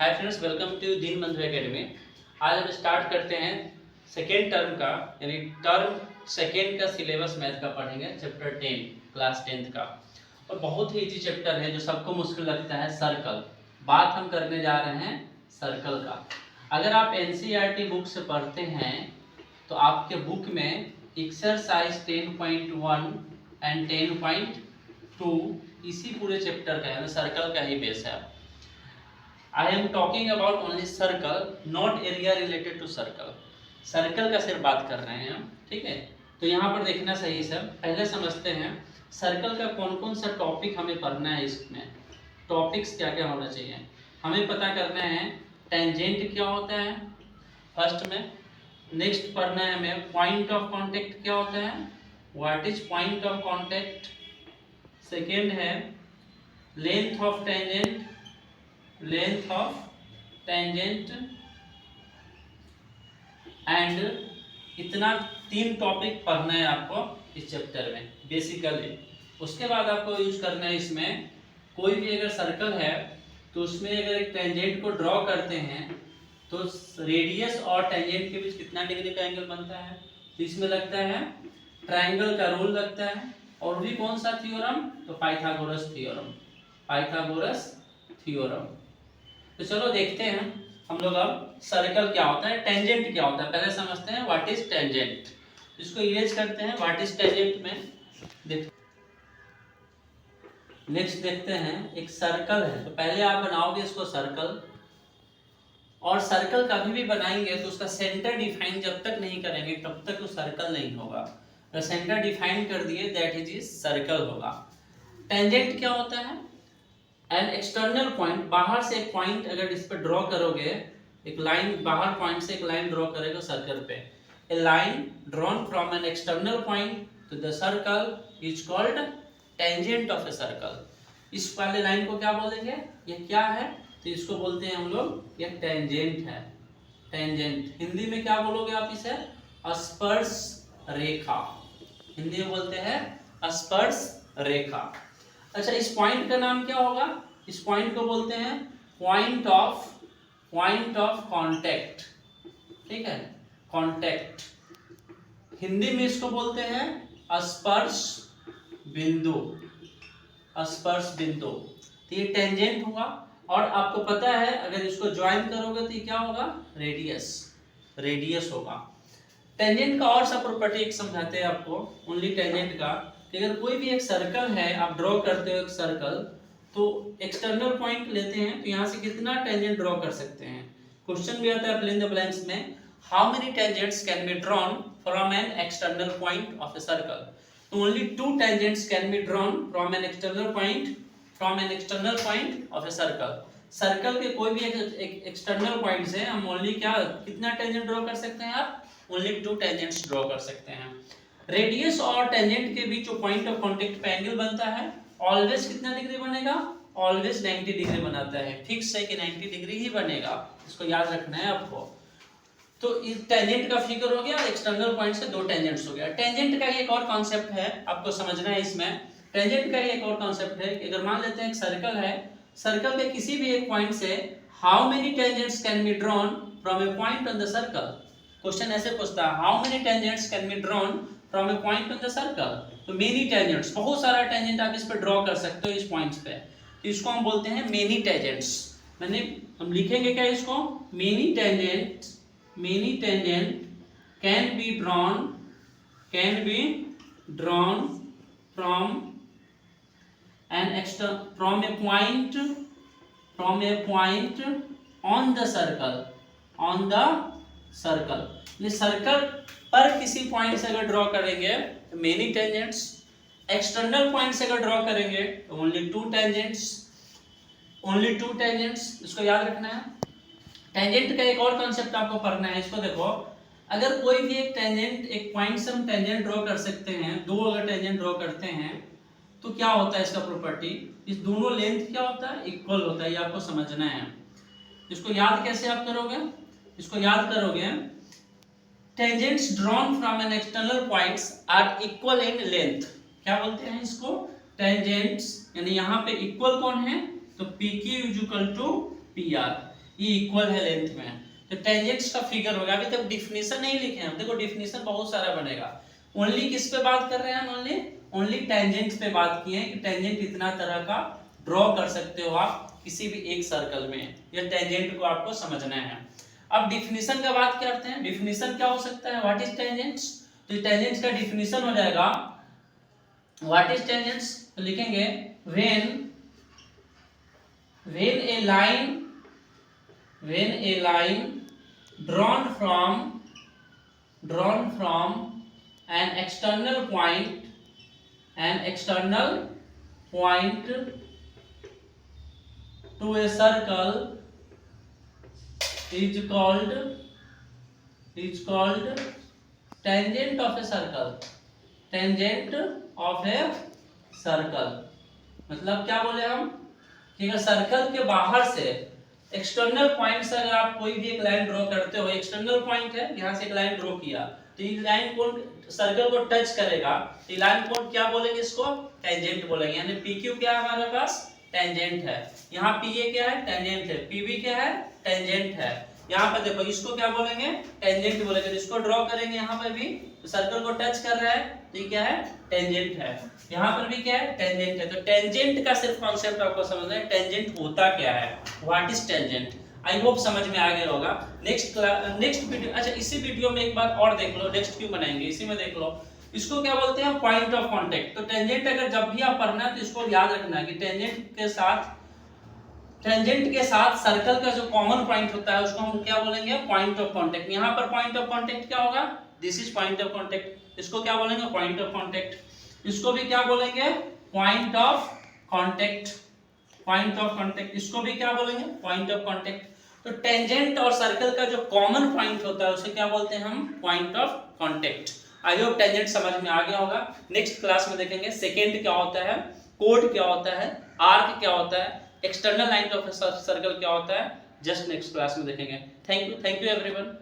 Hi friends, welcome to दीन बंधु academy. आज हम स्टार्ट करते हैं सेकेंड टर्म का, यानी टर्म सेकेंड का सिलेबस मैथ का पढ़ेंगे, चैप्टर 10 क्लास 10th का। और बहुत ही इजी चैप्टर है जो सबको मुश्किल लगता है, सर्कल। बात हम करने जा रहे हैं सर्कल का। अगर आप एनसीईआरटी बुक से पढ़ते हैं तो आपके बुक में एक्सरसाइज 10.1 एंड 10.2 इसी पूरे चैप्टर का है, सर्कल का ही बेस है। I am talking about only circle, not area related to circle. Circle का सिर्फ बात कर रहे हैं हम, ठीक है। तो यहाँ पर देखना सही सब। पहले समझते हैं सर्कल का कौन कौन सा टॉपिक हमें पढ़ना है। इसमें टॉपिक्स क्या क्या होना चाहिए हमें पता करना है। टेंजेंट क्या होता है फर्स्ट में। नेक्स्ट पढ़ना है हमें पॉइंट ऑफ कांटेक्ट क्या होता है, what is point of contact. Second है length of tangent, length of tangent and इतना 3 टॉपिक पढ़ना है आपको इस चैप्टर में बेसिकली। उसके बाद आपको यूज करना है इसमें कोई भी अगर सर्कल है तो उसमें अगर एक टेंजेंट को ड्रॉ करते हैं तो रेडियस और टेंजेंट के बीच कितना डिग्री का एंगल बनता है। तो इसमें लगता है ट्रायंगल का रूल लगता है। और भी कौन सा थ्योरम, तो पाइथागोरस थ्योरम, पाइथागोरस थ्योरम। तो चलो देखते हैं हम लोग अब सर्कल क्या होता है, टेंजेंट क्या होता है। पहले समझते हैं व्हाट इज टेंजेंट। इसको इरेज करते हैं व्हाट इज टेंजेंट में। नेक्स्ट देखते हैं एक सर्कल है, तो पहले आप बनाओगे इसको सर्कल। और सर्कल कभी भी बनाएंगे तो उसका सेंटर डिफाइन जब तक नहीं करेंगे तब तक वो सर्कल नहीं होगा। तो सेंटर डिफाइन कर दिए दैट इज सर्कल होगा। टेंजेंट क्या होता है, एन एक्सटर्नल पॉइंट, बाहर से एक पॉइंट अगर इस पर ड्रॉ करोगे, एक लाइन बाहर पॉइंट से एक लाइन ड्रॉ करेगा सर्कल पे, a line drawn from an external point to the circle is called tangent of a circle. इस वाले लाइन को क्या बोलेंगे, ये क्या है, तो इसको बोलते हैं हम लोग, ये टेंजेंट है। टेंजेंट हिंदी में क्या बोलोगे आप इसे, स्पर्श रेखा। हिंदी में बोलते हैं स्पर्श रेखा। अच्छा, इस पॉइंट का नाम क्या होगा, इस पॉइंट को बोलते हैं पॉइंट ऑफ कांटेक्ट, ठीक है, कांटेक्ट। हिंदी में इसको बोलते हैं स्पर्श बिंदु, स्पर्श बिंदु। तो ये टेंजेंट होगा। और आपको पता है अगर इसको ज्वाइन करोगे तो ये क्या होगा, रेडियस, रेडियस होगा। टेंजेंट का और सा प्रॉपर्टी एक समझाते हैं आपको ओनली टेंजेंट का, कि अगर कोई भी एक सर्कल है, आप ड्रॉ करते हो एक सर्कल, तो एक्सटर्नल पॉइंट लेते हैं तो यहाँ से कितना टेंजेंट ड्रॉ कर सकते हैं। क्वेश्चन भी आता है फिल इन द ब्लैंक्स में, how many tangents can be drawn from an external point of a circle. तो only 2 tangents can be drawn from an external point of a circle. Circle के कोई भी एक external point से हम only क्या, कितना टेंजेंट ड्रॉ कर सकते हैं आप, ओनली 2 टेंजेंट्स ड्रॉ कर सकते हैं। रेडियस और टेंजेंट के बीच जो पॉइंट ऑफ कांटेक्ट पे एंगल बनता है, ऑलवेज कितना डिग्री बनेगा, ऑलवेज 90 डिग्री बनाता है। फिक्स है कि 90 डिग्री ही बनेगा, इसको याद रखना है आपको। तो इस टेंजेंट का फिगर हो गया, एक्सटर्नल पॉइंट से 2 टेंजेंट्स हो गया। टेंजेंट का एक और कॉन्सेप्ट है आपको समझना है इसमें। टेंजेंट का एक और कॉन्सेप्ट है कि अगर मान लेते हैं एक सर्कल है, सर्कल के किसी भी एक पॉइंट से how many tangents can be drawn from A point on the circle. Question ऐसे पूछता है, how many tangents can be drawn from A point on the circle. तो मेनी टेंजेंट्स, बहुत सारा टेंजेंट आप इस पे ड्रॉ कर सकते हो इस पॉइंट्स पे। तो इसको हम बोलते हैं मेनी टेंजेंट्स। मैंने हम लिखेंगे क्या इसको, many tangent can be drawn from an external from A point on the circle. Circle पर किसी पॉइंट से अगर ड्रॉ करेंगे तो मेनी टेंजेंट्स, एक्सटर्नल पॉइंट से अगर ड्रॉ करेंगे तो ओनली 2 टेंजेंट्स। इसको याद रखना है। टेंजेंट का एक और कांसेप्ट आपको पढ़ना है, इसको देखो। अगर कोई भी एक टेंजेंट, एक पॉइंट से हम टेंजेंट ड्रॉ कर सकते हैं, 2 अगर टेंजेंट ड्रॉ करते हैं तो क्या होता है इसका प्रॉपर्टी, इस दोनों लेंथ क्या होता है, इक्वल होता है। ये आपको समझना है। इसको याद कैसे आप करोगे, इसको याद करोगे, tangents drawn from an external points are equal in length. क्या बोलते हैं इसको, टेंजेंट्स, यानी यहाँ पे इक्वल कौन है, तो PQ = PR। ये इक्वल है लेंथ में, तो टेंजेंट्स का फिगर होगा। अभी तक डिफिनीशन नहीं लिखे हैं, देखो डिफिनीशन बहुत सारा बनेगा। ओनली किस पे बात कर रहे हैं हम? ओनली टेंजेंट्स पे बात किए हैं कि टेंजेंट इतना तरह का ड्रॉ कर सकते हो आप किसी भी एक सर्कल में, या टेंजेंट को आपको समझना है। अब डिफिनीशन का बात करते हैं। डिफिनीशन क्या हो सकता है? What is tangents? तो टेंजेंट्स का डिफिनीशन हो जाएगा व्हाट इज टेंजेंट्स, तो लिखेंगे when a line drawn from an external point to a circle is called tangent of a circle. मतलब क्या बोले हम कि अगर सर्कल के बाहर से एक्सटर्नल पॉइंट से अगर आप कोई भी एक लाइन ड्रॉ करते हो, एक्सटर्नल पॉइंट है, यहाँ से एक लाइन ड्रॉ किया, तो ये लाइन को सर्कल को टच करेगा, तो लाइन को क्या बोलेंगे? इसको टेंजेंट बोलेंगे। यानी PQ क्या है हमारे पास? टेंजेंट है। यहाँ PA क्या है? टेंजेंट है। PB क्या है? टेंजेंट है। यहाँ पे देखो इसको क्या बोलेंगे? टेंजेंट बोलेंगे। इसको ड्रॉ करेंगे यहाँ पे भी, तो सर्कल को टच कर रहा है, तो ये क्या है? टेंजेंट है। यहाँ पर भी क्या है? टेंजेंट है। तो टेंजेंट का सिर्फ कॉन्सेप्ट आपको समझना है, टेंजेंट होता क्या है, what is tangent. I hope समझ में आ गया होगा। नेक्स्ट वीडियो, अच्छा इसी वीडियो में एक बात और देख लो, नेक्स्ट क्यों बनाएंगे, इसी में देख लो, इसको क्या बोलते हैं? Point of contact. तो टेंजेंट अगर जब भी आप पढ़ना है तो इसको याद रखना है कि टेंजेंट के साथ सर्कल का जो कॉमन पॉइंट होता है उसको हम क्या बोलेंगे? Point of contact. यहाँ पर पॉइंट ऑफ कांटेक्ट क्या होगा? This is point of contact. इसको क्या बोलेंगे? Point of contact. इसको भी क्या बोलेंगे? Point of contact. इसको भी क्या बोलेंगे? Point of contact. तो टेंजेंट और सर्कल का जो कॉमन पॉइंट होता है उसे क्या बोलते हैं हम? Point of contact. I hope tangent समझ में आ गया होगा। नेक्स्ट क्लास में देखेंगे सेकेंड क्या होता है, कोड क्या होता है, आर्क क्या होता है, एक्सटर्नल लाइन ऑफ सर्कल क्या होता है, जस्ट नेक्स्ट क्लास में देखेंगे। Thank you everyone.